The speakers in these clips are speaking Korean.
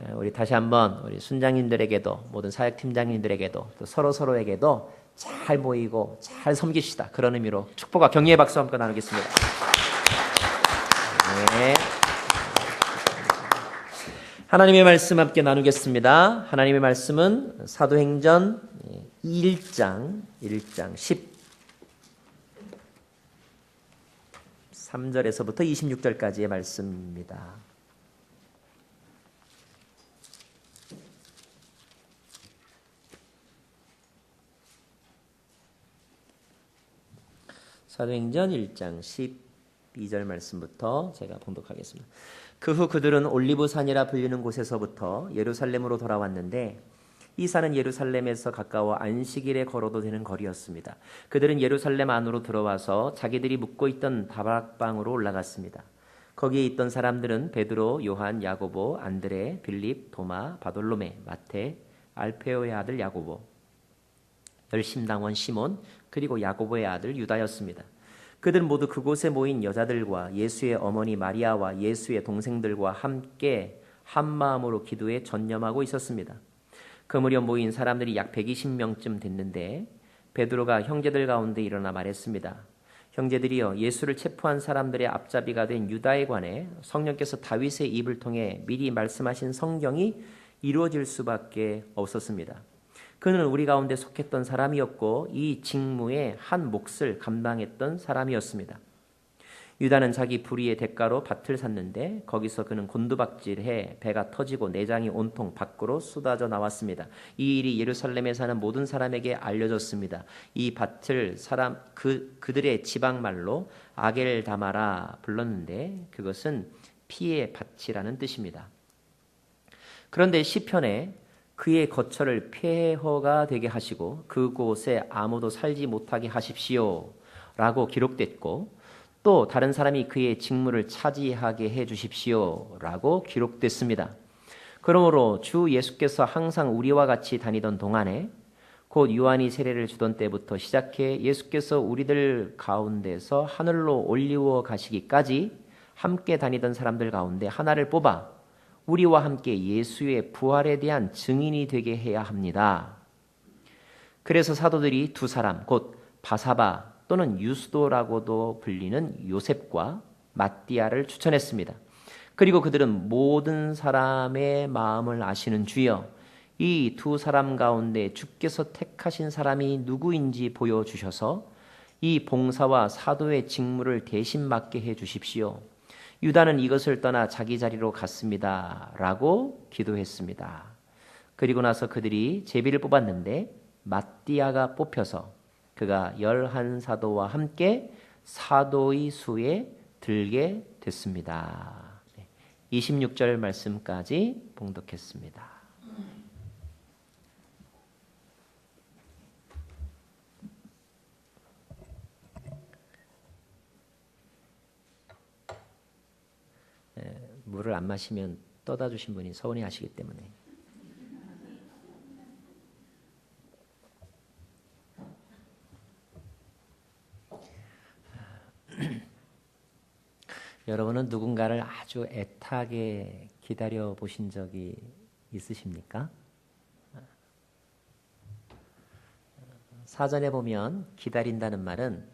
우리 다시 한번 우리 순장님들에게도 모든 사역팀장님들에게도 또 서로에게도 잘 모이고 잘 섬깁시다. 그런 의미로 축복과 격려의 박수 함께 나누겠습니다. 네. 하나님의 말씀 함께 나누겠습니다. 하나님의 말씀은 사도행전 1장 13절에서부터 26절까지의 말씀입니다. 사도행전 1장 12절 말씀부터 제가 봉독하겠습니다. 그 후 그들은 올리브산이라 불리는 곳에서부터 예루살렘으로 돌아왔는데 이 산은 예루살렘에서 가까워 안식일에 걸어도 되는 거리였습니다. 그들은 예루살렘 안으로 들어와서 자기들이 묵고 있던 다락방으로 올라갔습니다. 거기에 있던 사람들은 베드로, 요한, 야고보, 안드레, 빌립, 도마, 바돌로메, 마테, 알페오의 아들 야고보, 열심당원 시몬, 그리고 야고보의 아들 유다였습니다. 그들은 모두 그곳에 모인 여자들과 예수의 어머니 마리아와 예수의 동생들과 함께 한마음으로 기도에 전념하고 있었습니다. 그 무렵 모인 사람들이 약 120명쯤 됐는데 베드로가 형제들 가운데 일어나 말했습니다. 형제들이여, 예수를 체포한 사람들의 앞잡이가 된 유다에 관해 성령께서 다윗의 입을 통해 미리 말씀하신 성경이 이루어질 수밖에 없었습니다. 그는 우리 가운데 속했던 사람이었고 이 직무의 한 몫을 감당했던 사람이었습니다. 유다는 자기 불의의 대가로 밭을 샀는데 거기서 그는 곤두박질해 배가 터지고 내장이 온통 밖으로 쏟아져 나왔습니다. 이 일이 예루살렘에 사는 모든 사람에게 알려졌습니다. 이 밭을 그들의 지방말로 아겔다마라 불렀는데 그것은 피의 밭이라는 뜻입니다. 그런데 시편에 그의 거처를 폐허가 되게 하시고 그곳에 아무도 살지 못하게 하십시오 라고 기록됐고 또 다른 사람이 그의 직무를 차지하게 해 주십시오 라고 기록됐습니다. 그러므로 주 예수께서 항상 우리와 같이 다니던 동안에 곧 요한이 세례를 주던 때부터 시작해 예수께서 우리들 가운데서 하늘로 올리워 가시기까지 함께 다니던 사람들 가운데 하나를 뽑아 우리와 함께 예수의 부활에 대한 증인이 되게 해야 합니다. 그래서 사도들이 두 사람, 곧 바사바 또는 유스도라고도 불리는 요셉과 마띠아를 추천했습니다. 그리고 그들은 모든 사람의 마음을 아시는 주여, 이 두 사람 가운데 주께서 택하신 사람이 누구인지 보여주셔서 이 봉사와 사도의 직무를 대신 맡게 해 주십시오. 유다는 이것을 떠나 자기 자리로 갔습니다 라고 기도했습니다. 그리고 나서 그들이 제비를 뽑았는데 마띠아가 뽑혀서 그가 11사도와 함께 사도의 수에 들게 됐습니다. 26절 말씀까지 봉독했습니다. 물을 안 마시면 떠다 주신 분이 서운해 하시기 때문에. 여러분은 누군가를 아주 애타게 기다려 보신 적이 있으십니까? 사전에 보면 기다린다는 말은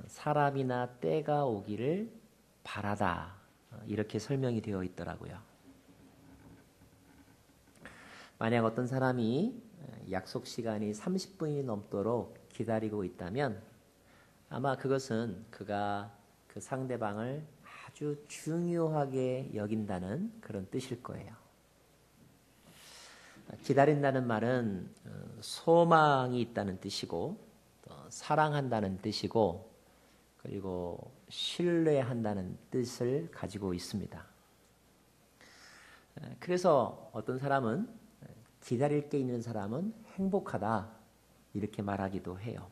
사람이나 때가 오기를 바라다, 이렇게 설명이 되어 있더라고요. 만약 어떤 사람이 약속 시간이 30분이 넘도록 기다리고 있다면 아마 그것은 그가 그 상대방을 아주 중요하게 여긴다는 그런 뜻일 거예요. 기다린다는 말은 소망이 있다는 뜻이고 또 사랑한다는 뜻이고 그리고 신뢰한다는 뜻을 가지고 있습니다. 그래서 어떤 사람은 기다릴 게 있는 사람은 행복하다 이렇게 말하기도 해요.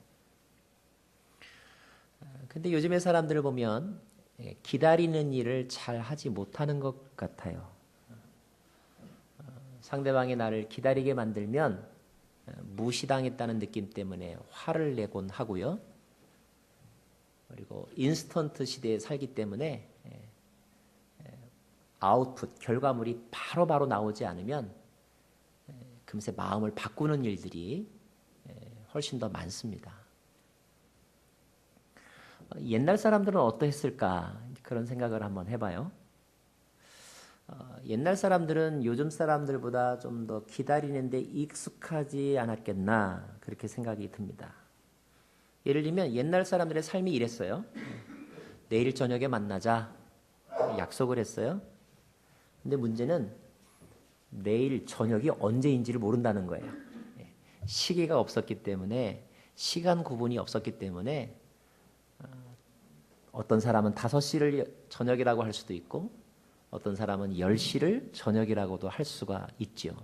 근데 요즘의 사람들을 보면 기다리는 일을 잘 하지 못하는 것 같아요. 상대방이 나를 기다리게 만들면 무시당했다는 느낌 때문에 화를 내곤 하고요. 그리고 인스턴트 시대에 살기 때문에 아웃풋, 결과물이 바로바로 나오지 않으면 금세 마음을 바꾸는 일들이 훨씬 더 많습니다. 옛날 사람들은 어떠했을까 그런 생각을 한번 해봐요. 옛날 사람들은 요즘 사람들보다 좀 더 기다리는데 익숙하지 않았겠나 그렇게 생각이 듭니다. 예를 들면 옛날 사람들의 삶이 이랬어요. 내일 저녁에 만나자 약속을 했어요. 근데 문제는 내일 저녁이 언제인지를 모른다는 거예요. 시계가 없었기 때문에, 시간 구분이 없었기 때문에 어떤 사람은 5시를 저녁이라고 할 수도 있고 어떤 사람은 10시를 저녁이라고도 할 수가 있죠.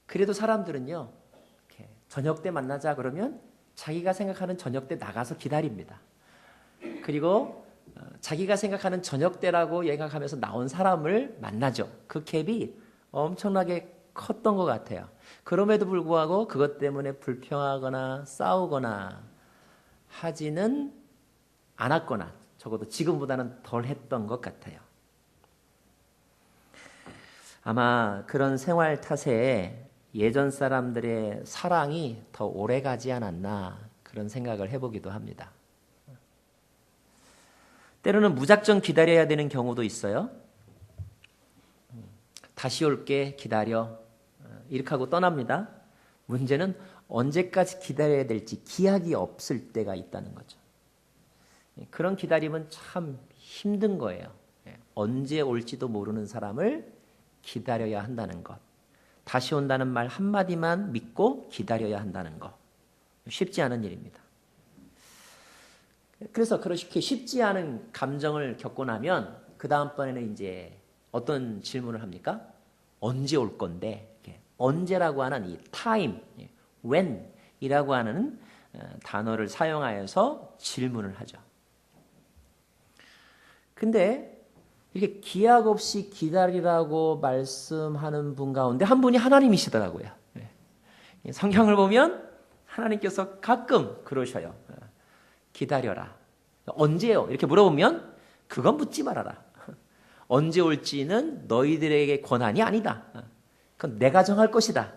그래도 사람들은요, 이렇게 저녁 때 만나자 그러면 자기가 생각하는 저녁 때 나가서 기다립니다. 그리고 자기가 생각하는 저녁 때라고 생각하면서 나온 사람을 만나죠. 그 갭이 엄청나게 컸던 것 같아요. 그럼에도 불구하고 그것 때문에 불평하거나 싸우거나 하지는 않았거나 적어도 지금보다는 덜 했던 것 같아요. 아마 그런 생활 탓에 예전 사람들의 사랑이 더 오래 가지 않았나 그런 생각을 해보기도 합니다. 때로는 무작정 기다려야 되는 경우도 있어요. 다시 올게 기다려 이렇게 하고 떠납니다. 문제는 언제까지 기다려야 될지 기약이 없을 때가 있다는 거죠. 그런 기다림은 참 힘든 거예요. 언제 올지도 모르는 사람을 기다려야 한다는 것. 다시 온다는 말 한마디만 믿고 기다려야 한다는 것. 쉽지 않은 일입니다. 그래서 그렇게 쉽지 않은 감정을 겪고 나면 그 다음번에는 이제 어떤 질문을 합니까? 언제 올 건데? 언제라고 하는 이 time, when이라고 하는 단어를 사용하여서 질문을 하죠. 근데 이렇게 기약 없이 기다리라고 말씀하는 분 가운데 한 분이 하나님이시더라고요. 성경을 보면 하나님께서 가끔 그러셔요. 기다려라. 언제요? 이렇게 물어보면 그건 묻지 말아라. 언제 올지는 너희들에게 권한이 아니다. 그건 내가 정할 것이다.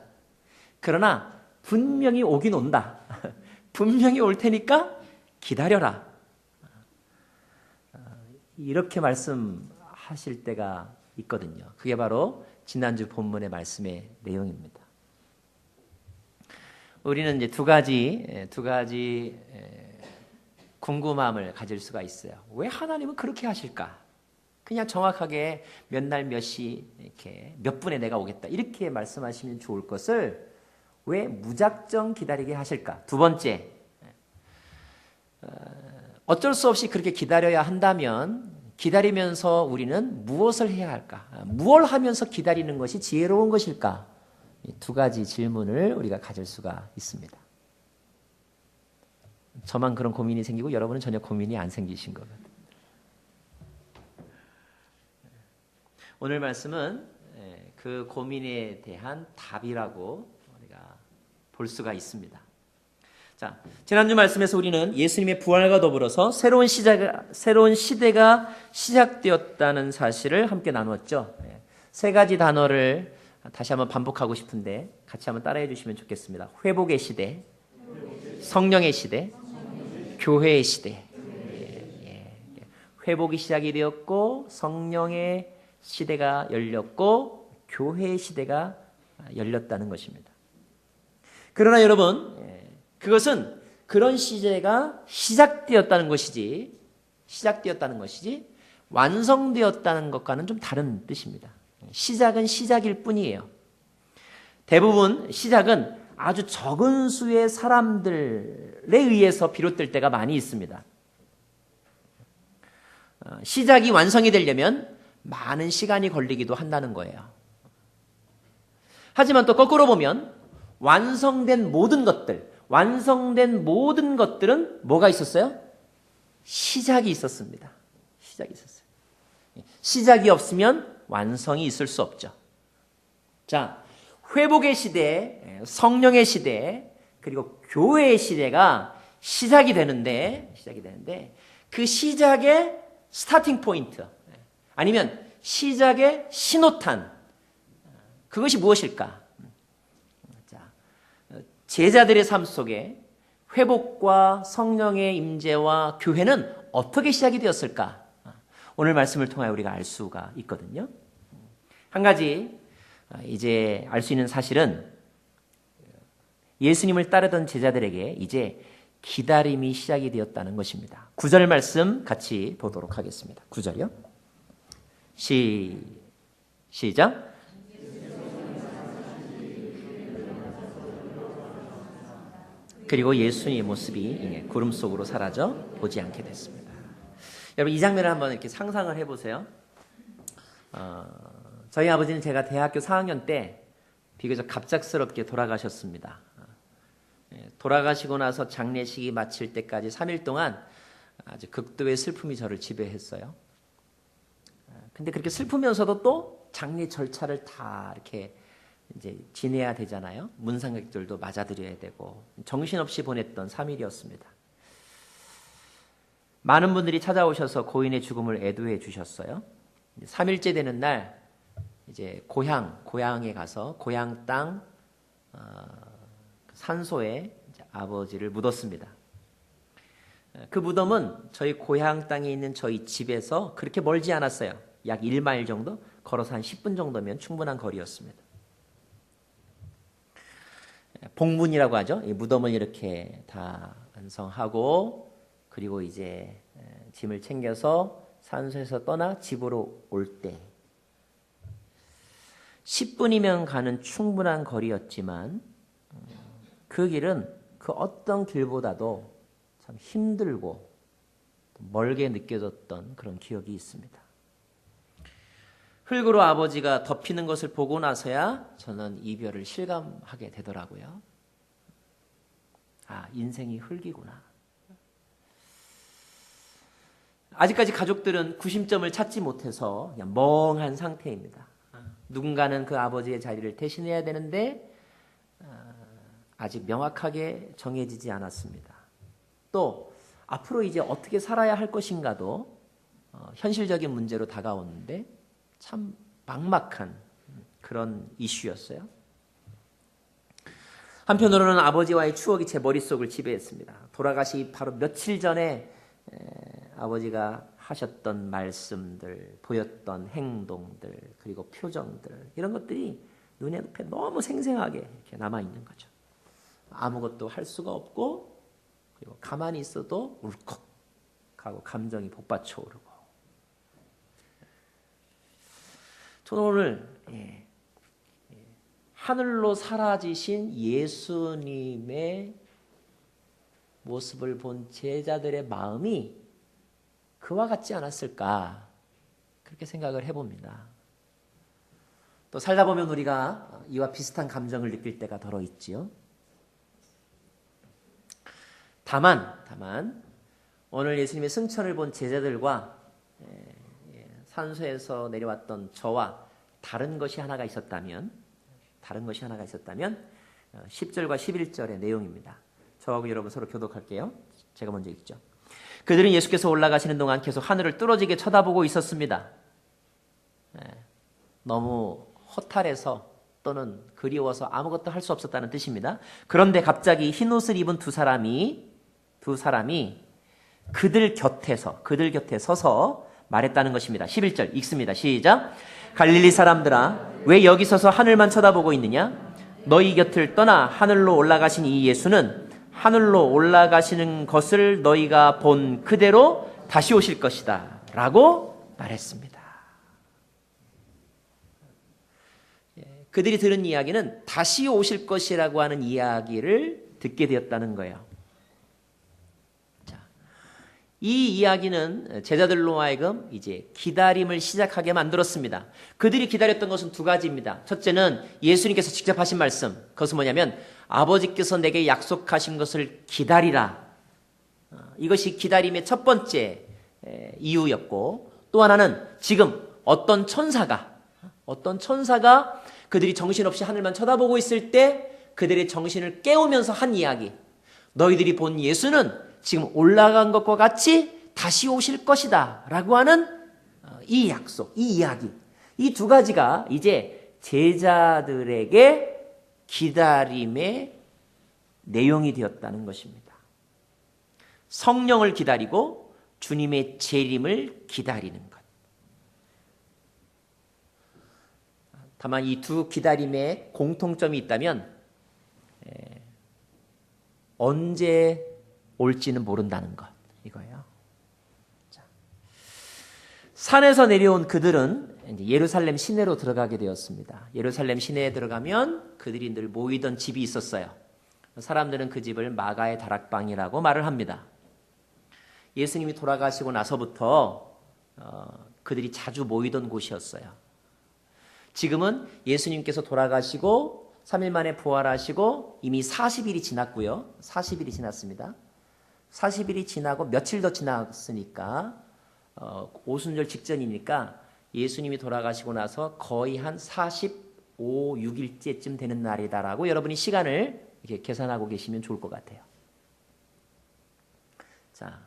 그러나 분명히 오긴 온다. 분명히 올 테니까 기다려라. 이렇게 말씀하실 때가 있거든요. 그게 바로 지난주 본문의 말씀의 내용입니다. 우리는 이제 두 가지 궁금함을 가질 수가 있어요. 왜 하나님은 그렇게 하실까? 그냥 정확하게 몇 날 몇 시 이렇게 몇 분에 내가 오겠다 이렇게 말씀하시면 좋을 것을 왜 무작정 기다리게 하실까? 두 번째, 어쩔 수 없이 그렇게 기다려야 한다면 기다리면서 우리는 무엇을 해야 할까? 무엇을 하면서 기다리는 것이 지혜로운 것일까? 두 가지 질문을 우리가 가질 수가 있습니다. 저만 그런 고민이 생기고 여러분은 전혀 고민이 안 생기신 것 같아요. 오늘 말씀은 그 고민에 대한 답이라고 우리가 볼 수가 있습니다. 자, 지난주 말씀에서 우리는 예수님의 부활과 더불어서 새로운 시대가 시작되었다는 사실을 함께 나누었죠. 세 가지 단어를 다시 한번 반복하고 싶은데 같이 한번 따라해 주시면 좋겠습니다. 회복의 시대, 성령의 시대, 교회의 시대. 회복이 시작이 되었고 성령의 시대가 열렸고 교회의 시대가 열렸다는 것입니다. 그러나 여러분, 그것은 그런 시대가 시작되었다는 것이지 완성되었다는 것과는 좀 다른 뜻입니다. 시작은 시작일 뿐이에요. 대부분 시작은 아주 적은 수의 사람들에 의해서 비롯될 때가 많이 있습니다. 시작이 완성이 되려면 많은 시간이 걸리기도 한다는 거예요. 하지만 또 거꾸로 보면 완성된 모든 것들은 뭐가 있었어요? 시작이 있었습니다. 시작이 없으면 완성이 있을 수 없죠. 자, 회복의 시대, 성령의 시대, 그리고 교회의 시대가 시작이 되는데 그 시작의 스타팅 포인트, 아니면 시작의 신호탄, 그것이 무엇일까? 자, 제자들의 삶 속에 회복과 성령의 임재와 교회는 어떻게 시작이 되었을까? 오늘 말씀을 통하여 우리가 알 수가 있거든요. 한 가지 이제 알 수 있는 사실은 예수님을 따르던 제자들에게 이제 기다림이 시작이 되었다는 것입니다. 9절 말씀 같이 보도록 하겠습니다. 9절이요. 시작. 그리고 예수님의 모습이 구름 속으로 사라져 보지 않게 됐습니다. 여러분, 이 장면을 한번 이렇게 상상을 해보세요. 저희 아버지는 제가 대학교 4학년 때 비교적 갑작스럽게 돌아가셨습니다. 돌아가시고 나서 장례식이 마칠 때까지 3일 동안 아주 극도의 슬픔이 저를 지배했어요. 근데 그렇게 슬프면서도 또 장례 절차를 다 이렇게 이제 지내야 되잖아요. 문상객들도 맞아드려야 되고 정신없이 보냈던 3일이었습니다. 많은 분들이 찾아오셔서 고인의 죽음을 애도해 주셨어요. 3일째 되는 날 이제 고향에 가서 고향 땅 산소에 아버지를 묻었습니다. 그 무덤은 저희 고향 땅에 있는 저희 집에서 그렇게 멀지 않았어요. 약 1마일 정도? 걸어서 한 10분 정도면 충분한 거리였습니다. 봉분이라고 하죠. 이 무덤을 이렇게 다 완성하고 그리고 이제 짐을 챙겨서 산소에서 떠나 집으로 올 때 10분이면 가는 충분한 거리였지만 그 길은 그 어떤 길보다도 참 힘들고 멀게 느껴졌던 그런 기억이 있습니다. 흙으로 아버지가 덮이는 것을 보고 나서야 저는 이별을 실감하게 되더라고요. 아, 인생이 흙이구나. 아직까지 가족들은 구심점을 찾지 못해서 그냥 멍한 상태입니다. 누군가는 그 아버지의 자리를 대신해야 되는데 아직 명확하게 정해지지 않았습니다. 또 앞으로 이제 어떻게 살아야 할 것인가도 현실적인 문제로 다가오는데 참 막막한 그런 이슈였어요. 한편으로는 아버지와의 추억이 제 머릿속을 지배했습니다. 돌아가시기 바로 며칠 전에 아버지가 하셨던 말씀들, 보였던 행동들, 그리고 표정들, 이런 것들이 눈에 너무 생생하게 이렇게 남아있는 거죠. 아무것도 할 수가 없고 그리고 가만히 있어도 울컥하고 감정이 복받쳐 오르고. 저는 오늘 하늘로 사라지신 예수님의 모습을 본 제자들의 마음이 그와 같지 않았을까 그렇게 생각을 해봅니다. 또 살다 보면 우리가 이와 비슷한 감정을 느낄 때가 더러 있지요. 다만 오늘 예수님의 승천을 본 제자들과 산소에서 내려왔던 저와 다른 것이 하나가 있었다면 10절과 11절의 내용입니다. 저하고 여러분 서로 교독할게요. 제가 먼저 읽죠. 그들은 예수께서 올라가시는 동안 계속 하늘을 뚫어지게 쳐다보고 있었습니다. 너무 허탈해서 또는 그리워서 아무것도 할 수 없었다는 뜻입니다. 그런데 갑자기 흰 옷을 입은 두 사람이 그들 곁에 서서 말했다는 것입니다. 11절 읽습니다. 시작. 갈릴리 사람들아, 왜 여기 서서 하늘만 쳐다보고 있느냐? 너희 곁을 떠나 하늘로 올라가신 이 예수는 하늘로 올라가시는 것을 너희가 본 그대로 다시 오실 것이다 라고 말했습니다. 그들이 들은 이야기는 다시 오실 것이라고 하는 이야기를 듣게 되었다는 거예요. 이 이야기는 제자들로 하여금 이제 기다림을 시작하게 만들었습니다. 그들이 기다렸던 것은 두 가지입니다. 첫째는 예수님께서 직접 하신 말씀. 그것은 뭐냐면 아버지께서 내게 약속하신 것을 기다리라. 이것이 기다림의 첫 번째 이유였고, 또 하나는 지금 어떤 천사가 그들이 정신없이 하늘만 쳐다보고 있을 때 그들의 정신을 깨우면서 한 이야기. 너희들이 본 예수는 지금 올라간 것과 같이 다시 오실 것이다 라고 하는 이 약속, 이 이야기, 이 두 가지가 이제 제자들에게 기다림의 내용이 되었다는 것입니다. 성령을 기다리고 주님의 재림을 기다리는 것. 다만 이 두 기다림에 공통점이 있다면 언제 올지는 모른다는 것, 이거예요. 자, 산에서 내려온 그들은 이제 예루살렘 시내로 들어가게 되었습니다. 예루살렘 시내에 들어가면 그들이 늘 모이던 집이 있었어요. 사람들은 그 집을 마가의 다락방이라고 말을 합니다. 예수님이 돌아가시고 나서부터 그들이 자주 모이던 곳이었어요. 지금은 예수님께서 돌아가시고 3일 만에 부활하시고 이미 40일이 지났고요. 40일이 지났습니다. 40일이 지나고 며칠 더 지났으니까 오순절 직전이니까 예수님이 돌아가시고 나서 거의 한 45, 6일째쯤 되는 날이다라고 여러분이 시간을 이렇게 계산하고 계시면 좋을 것 같아요. 자,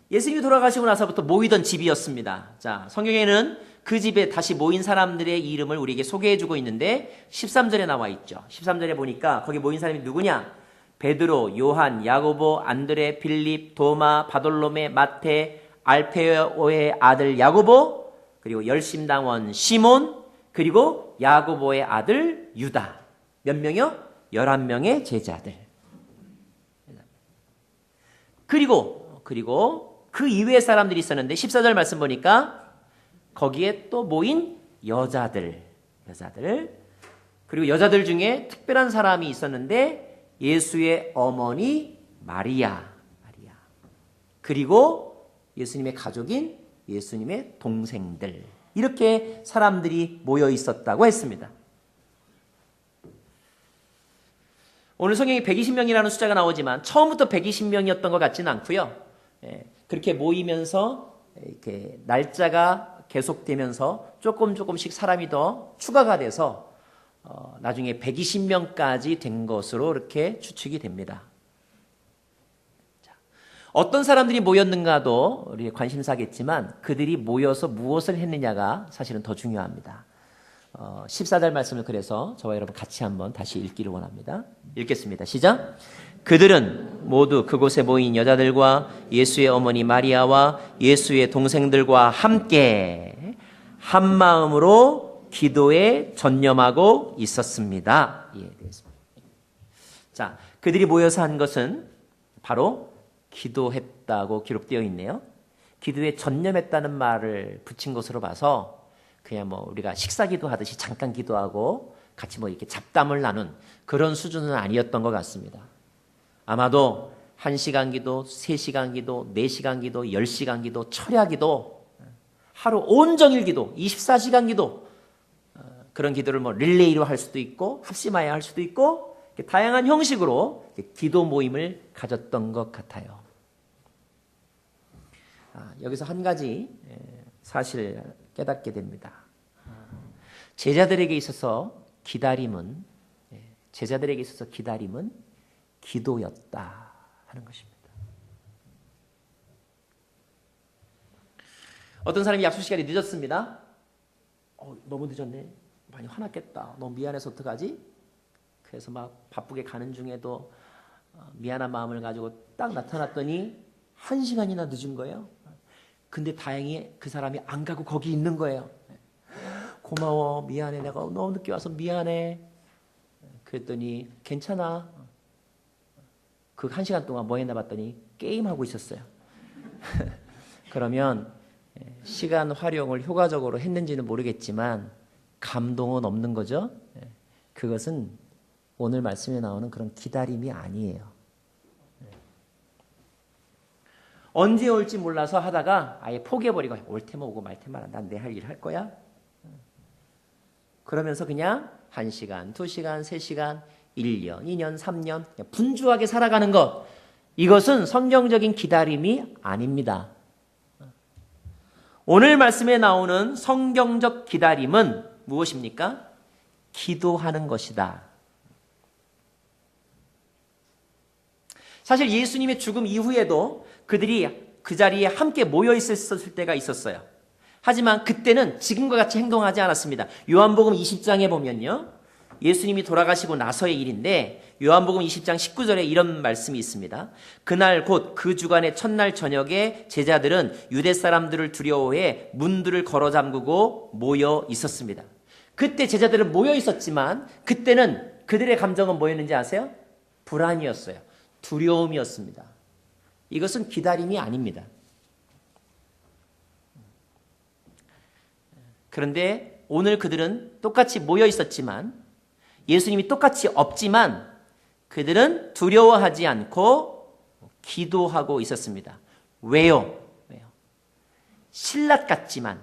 예수님이 돌아가시고 나서부터 모이던 집이었습니다. 자, 성경에는 그 집에 다시 모인 사람들의 이름을 우리에게 소개해주고 있는데 13절에 나와 있죠. 13절에 보니까 거기 모인 사람이 누구냐? 베드로, 요한, 야고보, 안드레, 빌립, 도마, 바돌로메, 마테, 알페오의 아들 야고보, 그리고 열심당원 시몬, 그리고 야고보의 아들 유다. 몇 명이요? 11명의 제자들. 그리고 그 이외의 사람들이 있었는데 14절 말씀 보니까 거기에 또 모인 여자들. 그리고 여자들 중에 특별한 사람이 있었는데 예수의 어머니 마리아. 그리고 예수님의 가족인 예수님의 동생들. 이렇게 사람들이 모여 있었다고 했습니다. 오늘 성경에 120명이라는 숫자가 나오지만 처음부터 120명이었던 것 같지는 않고요. 그렇게 모이면서 이렇게 날짜가 계속되면서 조금씩 사람이 더 추가가 돼서 나중에 120명까지 된 것으로 이렇게 추측이 됩니다. 자, 어떤 사람들이 모였는가도 우리 관심사겠지만 그들이 모여서 무엇을 했느냐가 사실은 더 중요합니다. 14절 말씀을 그래서 저와 여러분 같이 한번 다시 읽기를 원합니다. 읽겠습니다. 시작. 그들은 모두 그곳에 모인 여자들과 예수의 어머니 마리아와 예수의 동생들과 함께 한 마음으로 기도에 전념하고 있었습니다. 예, 되겠습니다. 자, 그들이 모여서 한 것은 바로 기도했다고 기록되어 있네요. 기도에 전념했다는 말을 붙인 것으로 봐서 그냥 뭐 우리가 식사기도 하듯이 잠깐 기도하고 같이 뭐 이렇게 잡담을 나눈 그런 수준은 아니었던 것 같습니다. 아마도 1시간 기도, 3시간 기도, 4시간 기도, 10시간 기도, 철야 기도, 하루 온종일 기도, 24시간 기도, 그런 기도를 뭐 릴레이로 할 수도 있고 합심하여 할 수도 있고 다양한 형식으로 기도 모임을 가졌던 것 같아요. 여기서 한 가지 사실 깨닫게 됩니다. 제자들에게 있어서 기다림은 기도였다 하는 것입니다. 어떤 사람이 약속 시간이 늦었습니다. 너무 늦었네. 많이 화났겠다. 너무 미안해서 어떡하지? 그래서 막 바쁘게 가는 중에도 미안한 마음을 가지고 딱 나타났더니 1시간이나 늦은 거예요. 근데 다행히 그 사람이 안 가고 거기 있는 거예요. 고마워, 미안해, 내가 너무 늦게 와서 미안해. 그랬더니 괜찮아. 그 1시간 동안 뭐 했나 봤더니 게임하고 있었어요. 그러면 시간 활용을 효과적으로 했는지는 모르겠지만 감동은 없는 거죠. 그것은 오늘 말씀에 나오는 그런 기다림이 아니에요. 언제 올지 몰라서 하다가 아예 포기해버리고 올 테면 오고 말 테면 난 내 할 일 할 거야. 그러면서 그냥 1시간, 2시간, 3시간, 1년, 2년, 3년 분주하게 살아가는 것. 이것은 성경적인 기다림이 아닙니다. 오늘 말씀에 나오는 성경적 기다림은 무엇입니까? 기도하는 것이다. 사실 예수님의 죽음 이후에도 그들이 그 자리에 함께 모여 있었을 때가 있었어요. 하지만 그때는 지금과 같이 행동하지 않았습니다. 요한복음 20장에 보면요, 예수님이 돌아가시고 나서의 일인데 요한복음 20장 19절에 이런 말씀이 있습니다. 그날 곧 그 주간의 첫날 저녁에 제자들은 유대 사람들을 두려워해 문들을 걸어 잠그고 모여 있었습니다. 그때 제자들은 모여 있었지만 그때는 그들의 감정은 뭐였는지 아세요? 불안이었어요. 두려움이었습니다. 이것은 기다림이 아닙니다. 그런데 오늘 그들은 똑같이 모여 있었지만, 예수님이 똑같이 없지만 그들은 두려워하지 않고 기도하고 있었습니다. 왜요? 신라 같지만,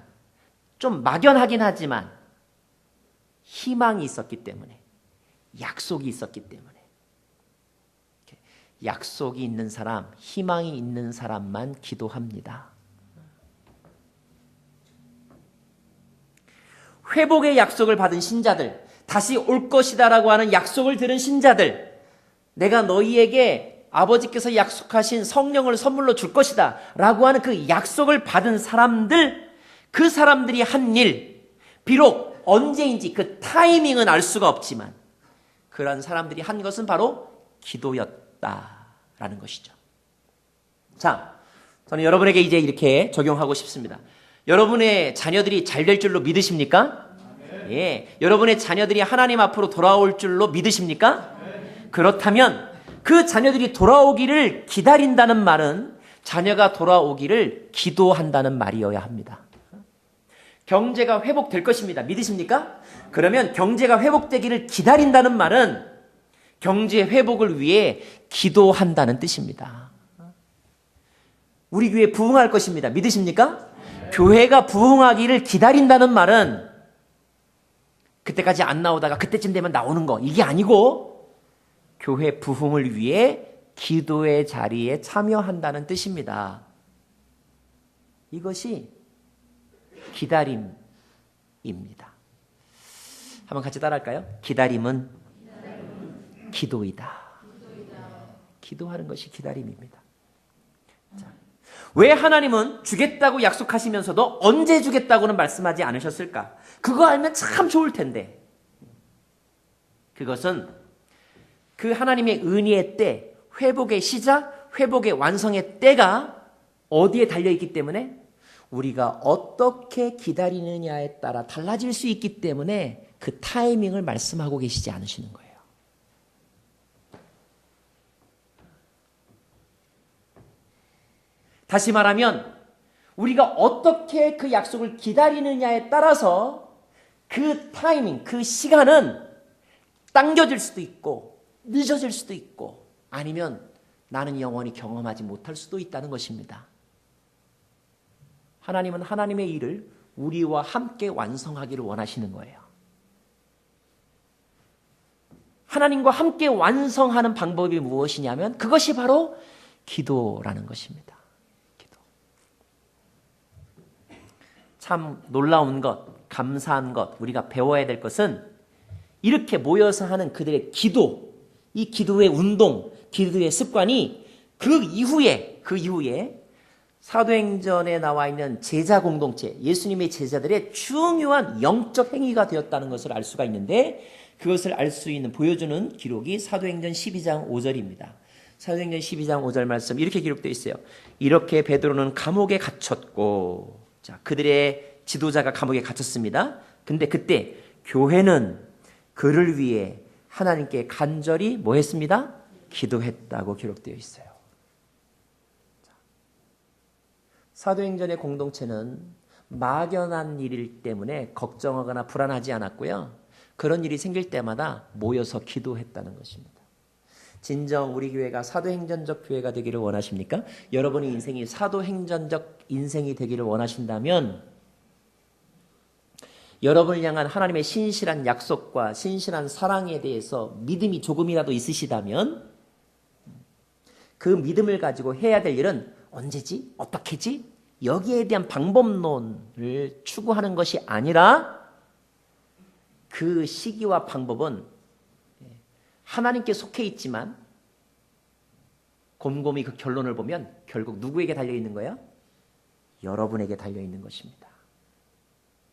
좀 막연하긴 하지만 희망이 있었기 때문에, 약속이 있었기 때문에. 약속이 있는 사람, 희망이 있는 사람만 기도합니다. 회복의 약속을 받은 신자들, 다시 올 것이다라고 하는 약속을 들은 신자들, 내가 너희에게 아버지께서 약속하신 성령을 선물로 줄 것이다 라고 하는 그 약속을 받은 사람들, 그 사람들이 한 일, 비록 언제인지 그 타이밍은 알 수가 없지만 그런 사람들이 한 것은 바로 기도였다라는 것이죠. 자, 저는 여러분에게 이제 이렇게 적용하고 싶습니다. 여러분의 자녀들이 잘 될 줄로 믿으십니까? 예. 여러분의 자녀들이 하나님 앞으로 돌아올 줄로 믿으십니까? 그렇다면 그 자녀들이 돌아오기를 기다린다는 말은 자녀가 돌아오기를 기도한다는 말이어야 합니다. 경제가 회복될 것입니다. 믿으십니까? 그러면 경제가 회복되기를 기다린다는 말은 경제 회복을 위해 기도한다는 뜻입니다. 우리 교회 부흥할 것입니다. 믿으십니까? 교회가 부흥하기를 기다린다는 말은 그때까지 안 나오다가 그때쯤 되면 나오는 거, 이게 아니고 교회 부흥을 위해 기도의 자리에 참여한다는 뜻입니다. 이것이 기다림입니다. 한번 같이 따라할까요? 기다림은 기도이다. 기도하는 것이 기다림입니다. 자, 왜 하나님은 주겠다고 약속하시면서도 언제 주겠다고는 말씀하지 않으셨을까? 그거 알면 참 좋을 텐데, 그것은 그 하나님의 은혜의 때, 회복의 시작, 회복의 완성의 때가 어디에 달려있기 때문에 우리가 어떻게 기다리느냐에 따라 달라질 수 있기 때문에 그 타이밍을 말씀하고 계시지 않으시는 거예요. 다시 말하면 우리가 어떻게 그 약속을 기다리느냐에 따라서 그 타이밍, 그 시간은 당겨질 수도 있고 늦어질 수도 있고 아니면 나는 영원히 경험하지 못할 수도 있다는 것입니다. 하나님은 하나님의 일을 우리와 함께 완성하기를 원하시는 거예요. 하나님과 함께 완성하는 방법이 무엇이냐면 그것이 바로 기도라는 것입니다. 기도. 참 놀라운 것, 감사한 것, 우리가 배워야 될 것은 이렇게 모여서 하는 그들의 기도, 이 기도의 운동, 기도의 습관이 그 이후에 사도행전에 나와 있는 제자 공동체, 예수님의 제자들의 중요한 영적 행위가 되었다는 것을 알 수가 있는데, 그것을 알 수 있는, 보여주는 기록이 사도행전 12장 5절입니다. 사도행전 12장 5절 말씀 이렇게 기록되어 있어요. 이렇게 베드로는 감옥에 갇혔고, 자, 그들의 지도자가 감옥에 갇혔습니다. 근데 그때 교회는 그를 위해 하나님께 간절히 뭐 했습니다? 기도했다고 기록되어 있어요. 사도행전의 공동체는 막연한 일 때문에 걱정하거나 불안하지 않았고요. 그런 일이 생길 때마다 모여서 기도했다는 것입니다. 진정 우리 교회가 사도행전적 교회가 되기를 원하십니까? 여러분의 인생이 사도행전적 인생이 되기를 원하신다면 여러분을 향한 하나님의 신실한 약속과 신실한 사랑에 대해서 믿음이 조금이라도 있으시다면 그 믿음을 가지고 해야 될 일은 언제지? 어떻게지? 여기에 대한 방법론을 추구하는 것이 아니라 그 시기와 방법은 하나님께 속해 있지만 곰곰이 그 결론을 보면 결국 누구에게 달려있는 거예요? 여러분에게 달려있는 것입니다.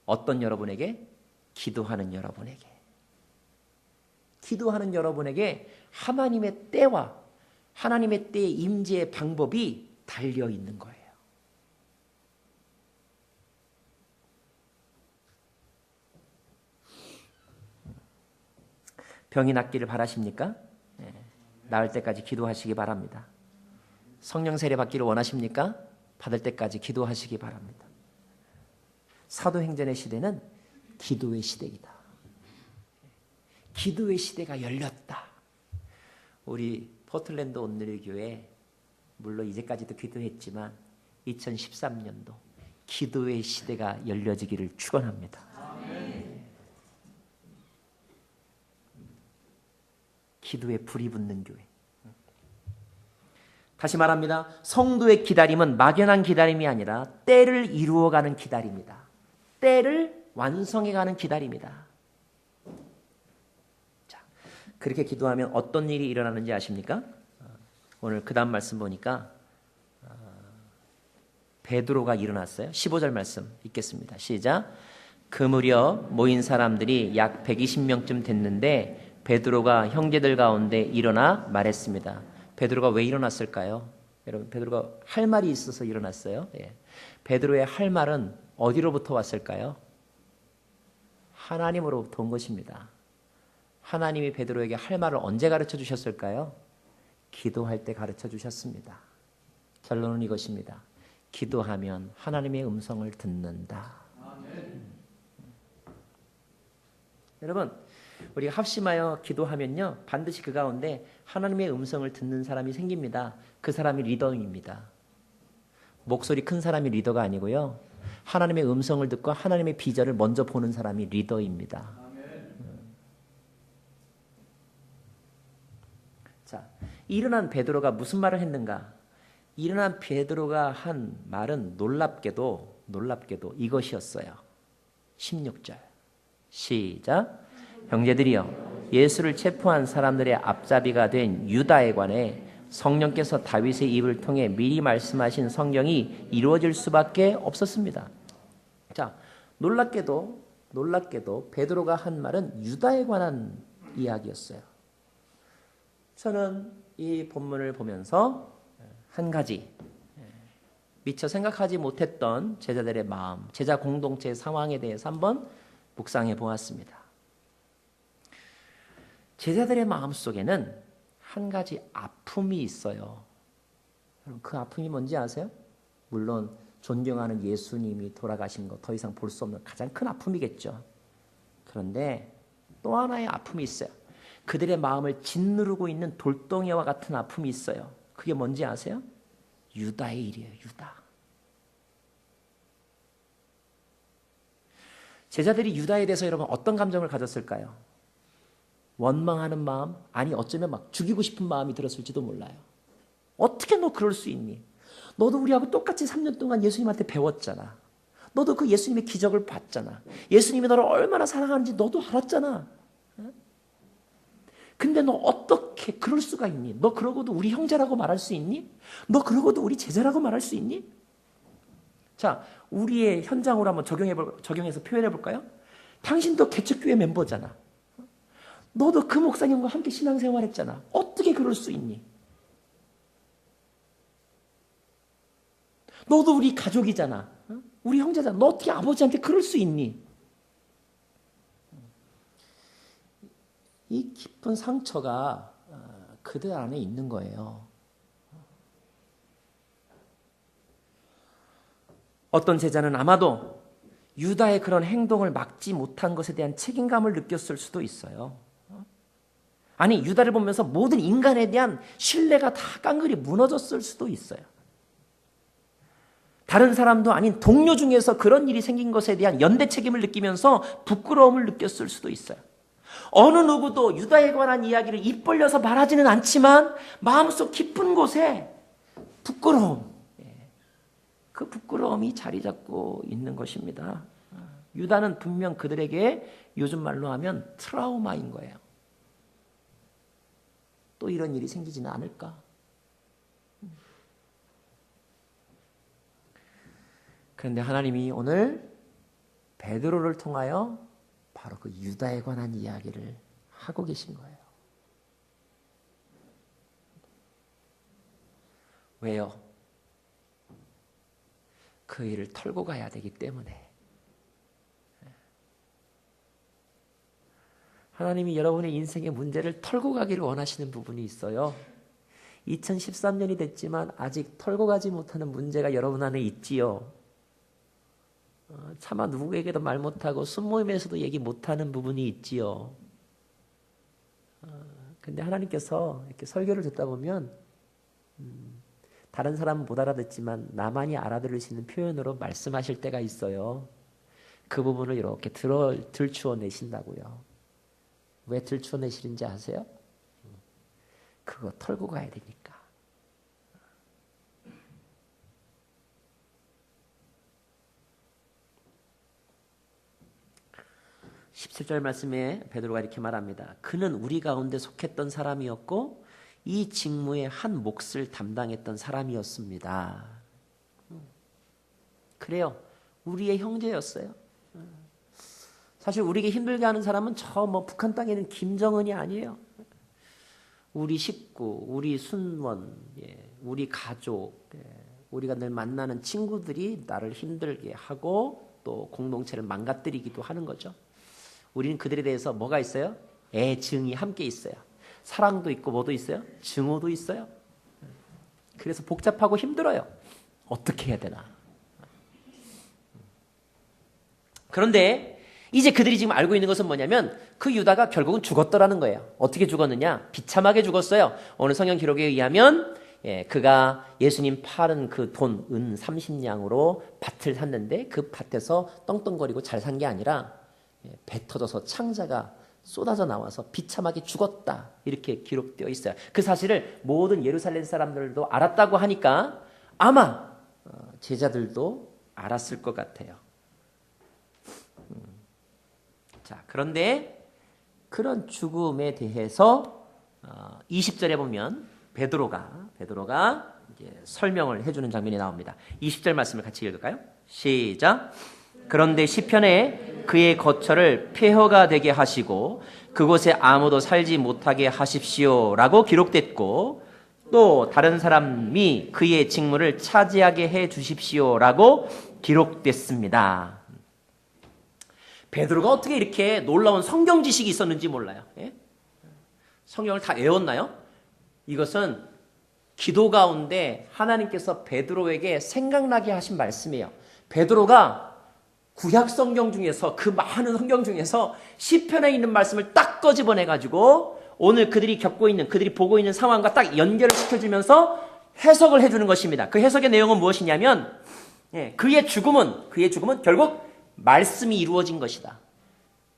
어떤 여러분에게? 기도하는 여러분에게. 기도하는 여러분에게 하나님의 때와 하나님의 때의 임재의 방법이 달려있는 거예요. 병이 낫기를 바라십니까? 네. 나을 때까지 기도하시기 바랍니다. 성령 세례 받기를 원하십니까? 받을 때까지 기도하시기 바랍니다. 사도행전의 시대는 기도의 시대이다. 기도의 시대가 열렸다. 우리 포틀랜드 온누리 교회 물론 이제까지도 기도했지만 2013년도 기도의 시대가 열려지기를 축원합니다. 기도에 불이 붙는 교회. 다시 말합니다. 성도의 기다림은 막연한 기다림이 아니라 때를 이루어가는 기다림이다. 때를 완성해가는 기다림이다. 자, 그렇게 기도하면 어떤 일이 일어나는지 아십니까? 오늘 그 다음 말씀 보니까 베드로가 일어났어요. 15절 말씀 읽겠습니다. 시작. 그 무렵 모인 사람들이 약 120명쯤 됐는데 베드로가 형제들 가운데 일어나 말했습니다. 베드로가 왜 일어났을까요? 여러분, 베드로가 할 말이 있어서 일어났어요. 예. 베드로의 할 말은 어디로부터 왔을까요? 하나님으로부터 온 것입니다. 하나님이 베드로에게 할 말을 언제 가르쳐 주셨을까요? 기도할 때 가르쳐 주셨습니다. 결론은 이것입니다. 기도하면 하나님의 음성을 듣는다. 여러분, 우리가 합심하여 기도하면요 반드시 그 가운데 하나님의 음성을 듣는 사람이 생깁니다. 그 사람이 리더입니다. 목소리 큰 사람이 리더가 아니고요, 하나님의 음성을 듣고 하나님의 비전을 먼저 보는 사람이 리더입니다. 자, 일어난 베드로가 무슨 말을 했는가? 일어난 베드로가 한 말은 놀랍게도 이것이었어요. 16절 시작. 형제들이여, 예수를 체포한 사람들의 앞잡이가 된 유다에 관해 성령께서 다윗의 입을 통해 미리 말씀하신 성경이 이루어질 수밖에 없었습니다. 자, 놀랍게도 베드로가 한 말은 유다에 관한 이야기였어요. 저는 이 본문을 보면서 한 가지 미처 생각하지 못했던 제자들의 마음, 제자 공동체의 상황에 대해서 한번 묵상해 보았습니다. 제자들의 마음속에는 한 가지 아픔이 있어요. 그 아픔이 뭔지 아세요? 물론 존경하는 예수님이 돌아가신 거 더 이상 볼 수 없는 가장 큰 아픔이겠죠. 그런데 또 하나의 아픔이 있어요. 그들의 마음을 짓누르고 있는 돌덩이와 같은 아픔이 있어요. 그게 뭔지 아세요? 유다의 일이에요. 유다. 제자들이 유다에 대해서 여러분 어떤 감정을 가졌을까요? 원망하는 마음, 아니 어쩌면 막 죽이고 싶은 마음이 들었을지도 몰라요. 어떻게 너 그럴 수 있니? 너도 우리하고 똑같이 3년 동안 예수님한테 배웠잖아. 너도 그 예수님의 기적을 봤잖아. 예수님이 너를 얼마나 사랑하는지 너도 알았잖아. 근데 너 어떻게 그럴 수가 있니? 너 그러고도 우리 형제라고 말할 수 있니? 너 그러고도 우리 제자라고 말할 수 있니? 자, 우리의 현장으로 한번 적용해서 표현해 볼까요? 당신도 개척교회 멤버잖아. 너도 그 목사님과 함께 신앙생활했잖아. 어떻게 그럴 수 있니? 너도 우리 가족이잖아. 우리 형제잖아. 너 어떻게 아버지한테 그럴 수 있니? 이 깊은 상처가 그들 안에 있는 거예요. 어떤 제자는 아마도 유다의 그런 행동을 막지 못한 것에 대한 책임감을 느꼈을 수도 있어요. 아니, 유다를 보면서 모든 인간에 대한 신뢰가 다 깡그리 무너졌을 수도 있어요. 다른 사람도 아닌 동료 중에서 그런 일이 생긴 것에 대한 연대 책임을 느끼면서 부끄러움을 느꼈을 수도 있어요. 어느 누구도 유다에 관한 이야기를 입 벌려서 말하지는 않지만 마음속 깊은 곳에 부끄러움, 그 부끄러움이 자리 잡고 있는 것입니다. 유다는 분명 그들에게 요즘 말로 하면 트라우마인 거예요. 또 이런 일이 생기지는 않을까? 그런데 하나님이 오늘 베드로를 통하여 바로 그 유다에 관한 이야기를 하고 계신 거예요. 왜요? 그 일을 털고 가야 되기 때문에. 하나님이 여러분의 인생의 문제를 털고 가기를 원하시는 부분이 있어요. 2013년이 됐지만 아직 털고 가지 못하는 문제가 여러분 안에 있지요. 차마 누구에게도 말 못하고 순모임에서도 얘기 못하는 부분이 있지요. 근데 하나님께서 이렇게 설교를 듣다 보면 다른 사람은 못 알아듣지만 나만이 알아들을 수 있는 표현으로 말씀하실 때가 있어요. 그 부분을 이렇게 들추어 내신다고요. 왜 들추어 내시는지 아세요? 그거 털고 가야 되니까. 17절 말씀에 베드로가 이렇게 말합니다. 그는 우리 가운데 속했던 사람이었고 이 직무의 한 몫을 담당했던 사람이었습니다. 그래요. 우리의 형제였어요. 사실 우리에게 힘들게 하는 사람은 저 북한 땅에 있는 김정은이 아니에요. 우리 식구, 우리 순원, 우리 가족, 우리가 늘 만나는 친구들이 나를 힘들게 하고 또 공동체를 망가뜨리기도 하는 거죠. 우리는 그들에 대해서 뭐가 있어요? 애증이 함께 있어요. 사랑도 있고 뭐도 있어요? 증오도 있어요. 그래서 복잡하고 힘들어요. 어떻게 해야 되나? 그런데 이제 그들이 지금 알고 있는 것은 뭐냐면 그 유다가 결국은 죽었더라는 거예요. 어떻게 죽었느냐? 비참하게 죽었어요. 오늘 성경 기록에 의하면 그가 예수님 팔은 그 돈, 은 30냥으로 밭을 샀는데 그 밭에서 떵떵거리고 잘 산 게 아니라 배 터져서 창자가 쏟아져 나와서 비참하게 죽었다. 이렇게 기록되어 있어요. 그 사실을 모든 예루살렘 사람들도 알았다고 하니까 아마 제자들도 알았을 것 같아요. 자, 그런데 그런 죽음에 대해서 20절에 보면 베드로가 이제 설명을 해주는 장면이 나옵니다. 20절 말씀을 같이 읽을까요? 시작. 그런데 시편에 그의 거처를 폐허가 되게 하시고 그곳에 아무도 살지 못하게 하십시오라고 기록됐고 또 다른 사람이 그의 직무를 차지하게 해 주십시오라고 기록됐습니다. 베드로가 어떻게 이렇게 놀라운 성경 지식이 있었는지 몰라요. 성경을 다 외웠나요? 이것은 기도 가운데 하나님께서 베드로에게 생각나게 하신 말씀이에요. 베드로가 구약 성경 중에서 그 많은 성경 중에서 시편에 있는 말씀을 딱 꺼집어내 가지고 오늘 그들이 겪고 있는 그들이 보고 있는 상황과 딱 연결을 시켜주면서 해석을 해주는 것입니다. 그 해석의 내용은 무엇이냐면 그의 죽음은 결국 말씀이 이루어진 것이다.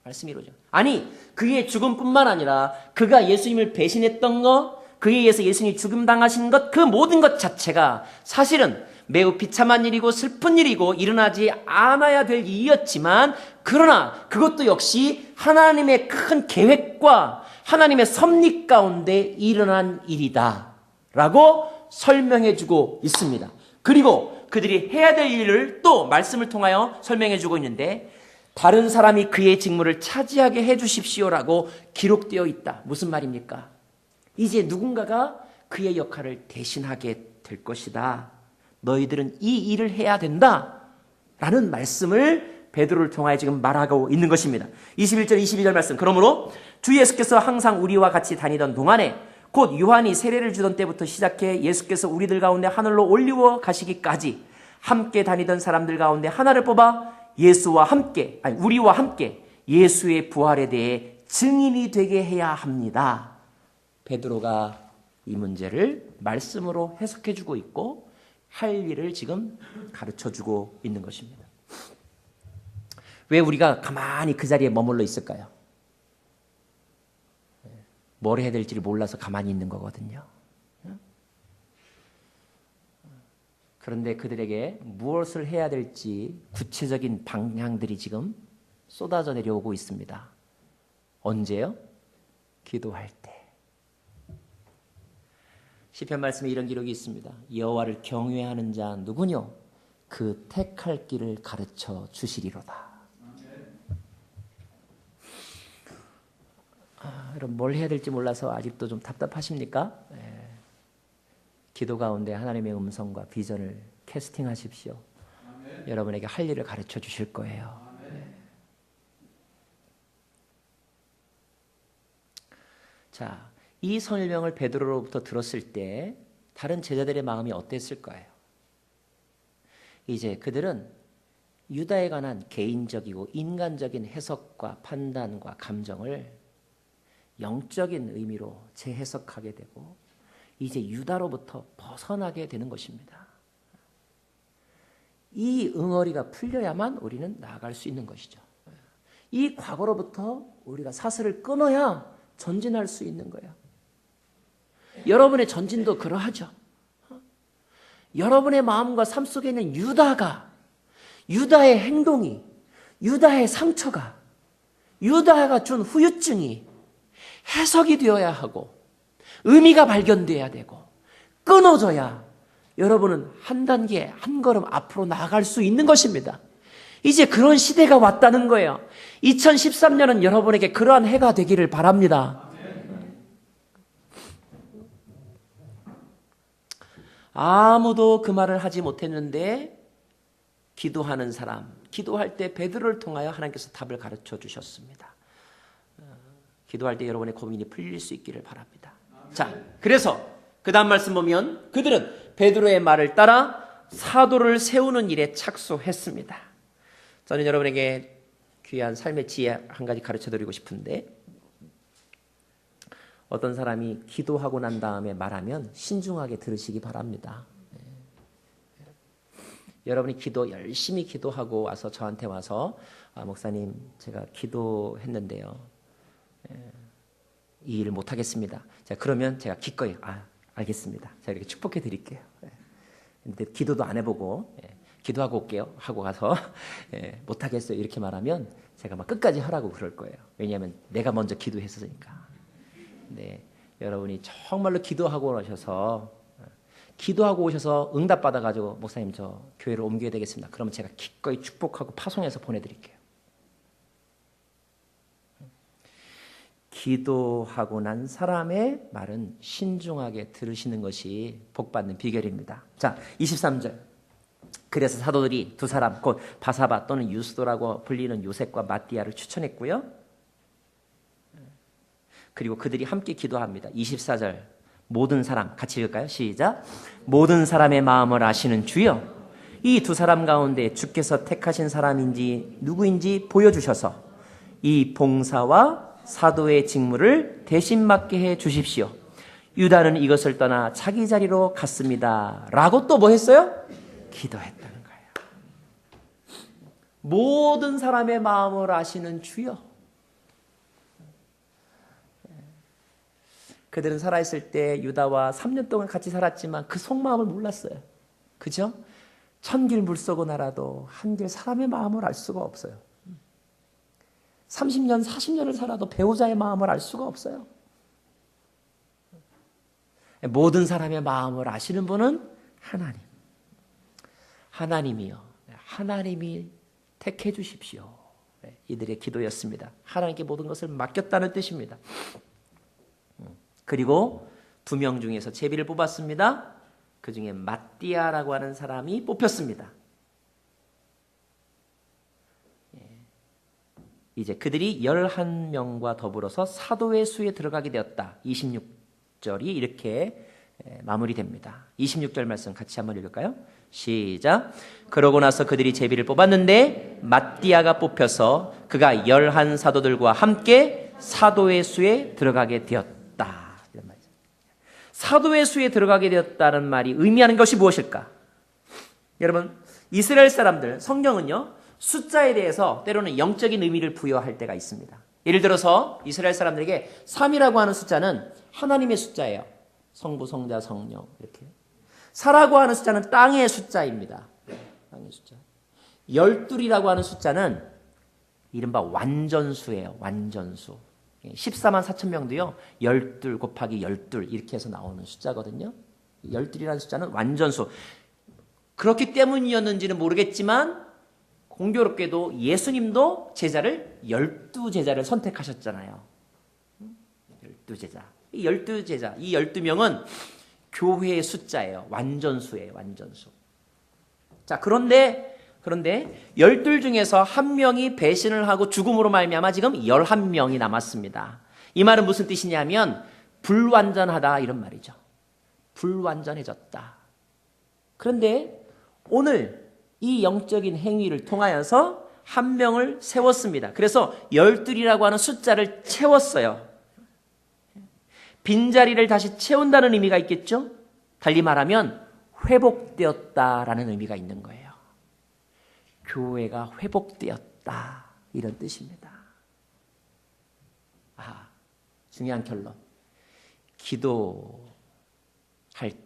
말씀이 이루어져. 아니 그의 죽음뿐만 아니라 그가 예수님을 배신했던 것, 그에 의해서 예수님이 죽음 당하신 것, 그 모든 것 자체가 사실은 매우 비참한 일이고 슬픈 일이고 일어나지 않아야 될 일이었지만 그러나 그것도 역시 하나님의 큰 계획과 하나님의 섭리 가운데 일어난 일이다 라고 설명해주고 있습니다. 그리고 그들이 해야 될 일을 또 말씀을 통하여 설명해주고 있는데 다른 사람이 그의 직무를 차지하게 해주십시오라고 기록되어 있다. 무슨 말입니까? 이제 누군가가 그의 역할을 대신하게 될 것이다. 너희들은 이 일을 해야 된다 라는 말씀을 베드로를 통하여 지금 말하고 있는 것입니다. 21절 22절 말씀. 그러므로 주 예수께서 항상 우리와 같이 다니던 동안에 곧 요한이 세례를 주던 때부터 시작해 예수께서 우리들 가운데 하늘로 올리워 가시기까지 함께 다니던 사람들 가운데 하나를 뽑아 우리와 함께 예수의 부활에 대해 증인이 되게 해야 합니다. 베드로가 이 문제를 말씀으로 해석해주고 있고 할 일을 지금 가르쳐주고 있는 것입니다. 왜 우리가 가만히 그 자리에 머물러 있을까요? 뭘 해야 될지를 몰라서 가만히 있는 거거든요. 그런데 그들에게 무엇을 해야 될지 구체적인 방향들이 지금 쏟아져 내려오고 있습니다. 언제요? 기도할 때. 시편 말씀에 이런 기록이 있습니다. 여호와를 경외하는 자 누구뇨? 그 택할 길을 가르쳐 주시리로다. 여러분 뭘 해야 될지 몰라서 아직도 좀 답답하십니까? 기도 가운데 하나님의 음성과 비전을 캐스팅하십시오. 여러분에게 할 일을 가르쳐 주실 거예요. 자, 이 설명을 베드로로부터 들었을 때 다른 제자들의 마음이 어땠을 거예요? 이제 그들은 유다에 관한 개인적이고 인간적인 해석과 판단과 감정을 영적인 의미로 재해석하게 되고 이제 유다로부터 벗어나게 되는 것입니다. 이 응어리가 풀려야만 우리는 나아갈 수 있는 것이죠. 이 과거로부터 우리가 사슬을 끊어야 전진할 수 있는 거예요. 여러분의 전진도 그러하죠. 여러분의 마음과 삶 속에 있는 유다의 행동이, 유다의 상처가, 유다가 준 후유증이 해석이 되어야 하고 의미가 발견되어야 되고 끊어져야 여러분은 한 단계 한 걸음 앞으로 나아갈 수 있는 것입니다. 이제 그런 시대가 왔다는 거예요. 2013년은 여러분에게 그러한 해가 되기를 바랍니다. 아무도 그 말을 하지 못했는데 기도하는 사람, 기도할 때 베드로를 통하여 하나님께서 답을 가르쳐 주셨습니다. 기도할 때 여러분의 고민이 풀릴 수 있기를 바랍니다. 자, 그래서 그 다음 말씀 보면 그들은 베드로의 말을 따라 사도를 세우는 일에 착수했습니다. 저는 여러분에게 귀한 삶의 지혜 한 가지 가르쳐 드리고 싶은데, 어떤 사람이 기도하고 난 다음에 말하면 신중하게 들으시기 바랍니다. 여러분이 열심히 기도하고 와서 저한테 와서 목사님 제가 기도했는데요, 이 일을 못하겠습니다. 자, 그러면 제가 기꺼이 알겠습니다. 제가 이렇게 축복해 드릴게요. 근데 기도도 안 해보고 기도하고 올게요 하고 가서 못하겠어요 이렇게 말하면 제가 막 끝까지 하라고 그럴 거예요. 왜냐하면 내가 먼저 기도했으니까. 네, 여러분이 정말로 기도하고 오셔서 응답 받아가지고 목사님 저 교회를 옮겨야 되겠습니다. 그러면 제가 기꺼이 축복하고 파송해서 보내드릴게요. 기도하고 난 사람의 말은 신중하게 들으시는 것이 복받는 비결입니다. 자, 23절. 그래서 사도들이 두 사람 곧 바사바 또는 유스도라고 불리는 요셉과 마띠아를 추천했고요. 그리고 그들이 함께 기도합니다. 24절. 모든 사람 같이 읽을까요? 시작. 모든 사람의 마음을 아시는 주여, 이 두 사람 가운데 주께서 택하신 사람인지 누구인지 보여주셔서 이 봉사와 사도의 직무를 대신 맡게 해 주십시오. 유다는 이것을 떠나 자기 자리로 갔습니다. 라고 또 뭐 했어요? 기도했다는 거예요. 모든 사람의 마음을 아시는 주여. 그들은 살아있을 때 유다와 3년 동안 같이 살았지만 그 속마음을 몰랐어요. 그죠? 천길 물속은 알아도 한길 사람의 마음을 알 수가 없어요. 30년, 40년을 살아도 배우자의 마음을 알 수가 없어요. 모든 사람의 마음을 아시는 분은 하나님. 하나님이요. 하나님이 택해 주십시오. 이들의 기도였습니다. 하나님께 모든 것을 맡겼다는 뜻입니다. 그리고 2명 중에서 제비를 뽑았습니다. 그 중에 마띠아라고 하는 사람이 뽑혔습니다. 이제 그들이 11명과 더불어서 사도의 수에 들어가게 되었다. 26절이 이렇게 마무리됩니다. 26절 말씀 같이 한번 읽을까요? 시작. 그러고 나서 그들이 제비를 뽑았는데 마띠아가 뽑혀서 그가 11 사도들과 함께 사도의 수에 들어가게 되었다. 이런 말이죠. 사도의 수에 들어가게 되었다는 말이 의미하는 것이 무엇일까? 여러분, 이스라엘 사람들, 성경은요, 숫자에 대해서 때로는 영적인 의미를 부여할 때가 있습니다. 예를 들어서 이스라엘 사람들에게 3이라고 하는 숫자는 하나님의 숫자예요. 성부, 성자, 성령 이렇게. 4라고 하는 숫자는 땅의 숫자입니다. 땅의 숫자. 12이라고 하는 숫자는 이른바 완전수예요. 완전수. 14만 4천 명도요. 12 곱하기 12 이렇게 해서 나오는 숫자거든요. 12이라는 숫자는 완전수. 그렇기 때문이었는지는 모르겠지만 공교롭게도 예수님도 제자를 12제자를 선택하셨잖아요. 12제자. 이 12제자, 이 12명은 교회의 숫자예요. 완전수예요. 완전수. 자, 그런데 12 중에서 한 명이 배신을 하고 죽음으로 말미암아 지금 11명이 남았습니다. 이 말은 무슨 뜻이냐면 불완전하다 이런 말이죠. 불완전해졌다. 그런데 오늘 이 영적인 행위를 통하여서 한 명을 세웠습니다. 그래서 12이라고 하는 숫자를 채웠어요. 빈자리를 다시 채운다는 의미가 있겠죠? 달리 말하면 회복되었다라는 의미가 있는 거예요. 교회가 회복되었다 이런 뜻입니다. 중요한 결론. 기도할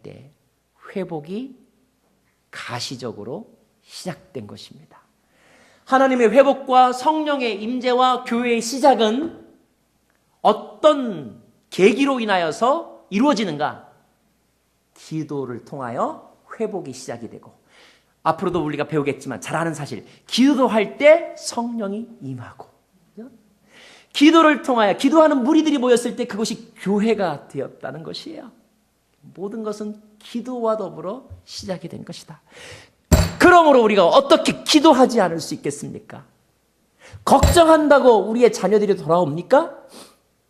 때 회복이 가시적으로 시작된 것입니다. 하나님의 회복과 성령의 임재와 교회의 시작은 어떤 계기로 인하여서 이루어지는가? 기도를 통하여 회복이 시작이 되고, 앞으로도 우리가 배우겠지만 잘 아는 사실, 기도할 때 성령이 임하고, 기도를 통하여 기도하는 무리들이 모였을 때 그것이 교회가 되었다는 것이에요. 모든 것은 기도와 더불어 시작이 된 것이다. 그러므로 우리가 어떻게 기도하지 않을 수 있겠습니까? 걱정한다고 우리의 자녀들이 돌아옵니까?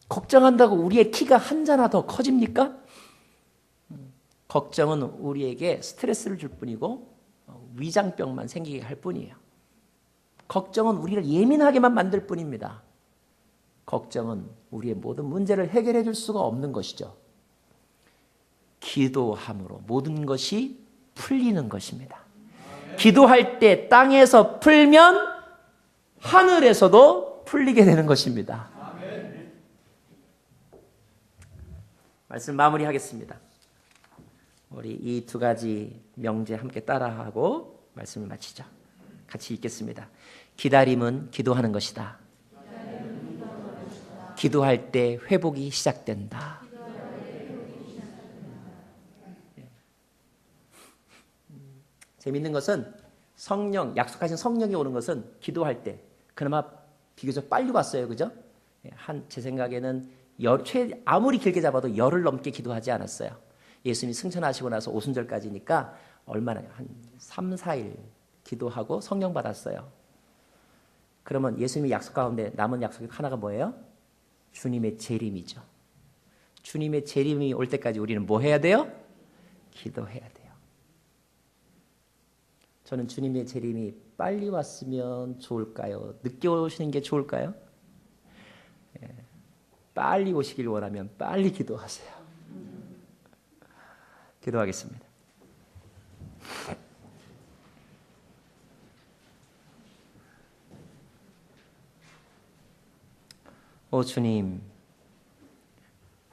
걱정한다고 우리의 키가 한 자나 더 커집니까? 걱정은 우리에게 스트레스를 줄 뿐이고 위장병만 생기게 할 뿐이에요. 걱정은 우리를 예민하게만 만들 뿐입니다. 걱정은 우리의 모든 문제를 해결해 줄 수가 없는 것이죠. 기도함으로 모든 것이 풀리는 것입니다. 기도할 때 땅에서 풀면 하늘에서도 풀리게 되는 것입니다. 말씀 마무리하겠습니다. 우리 이 두 가지 명제 함께 따라하고 말씀을 마치죠. 같이 읽겠습니다. 기다림은 기도하는 것이다. 기도할 때 회복이 시작된다. 재밌는 것은 성령, 약속하신 성령이 오는 것은 기도할 때 그나마 비교적 빨리 왔어요. 그죠? 제 생각에는 아무리 길게 잡아도 열흘 넘게 기도하지 않았어요. 예수님이 승천하시고 나서 오순절까지니까 얼마나 한 3, 4일 기도하고 성령 받았어요. 그러면 예수님이 약속 가운데 남은 약속이 하나가 뭐예요? 주님의 재림이죠. 주님의 재림이 올 때까지 우리는 뭐 해야 돼요? 기도해야 돼요. 저는 주님의 재림이 빨리 왔으면 좋을까요? 늦게 오시는 게 좋을까요? 빨리 오시길 원하면 빨리 기도하세요. 기도하겠습니다. 오 주님,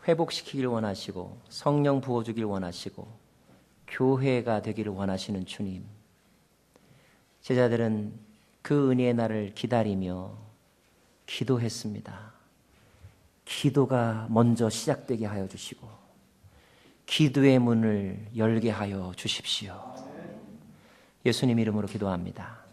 회복시키길 원하시고 성령 부어주길 원하시고 교회가 되기를 원하시는 주님, 제자들은 그 은혜의 날을 기다리며 기도했습니다. 기도가 먼저 시작되게 하여 주시고 기도의 문을 열게 하여 주십시오. 예수님 이름으로 기도합니다.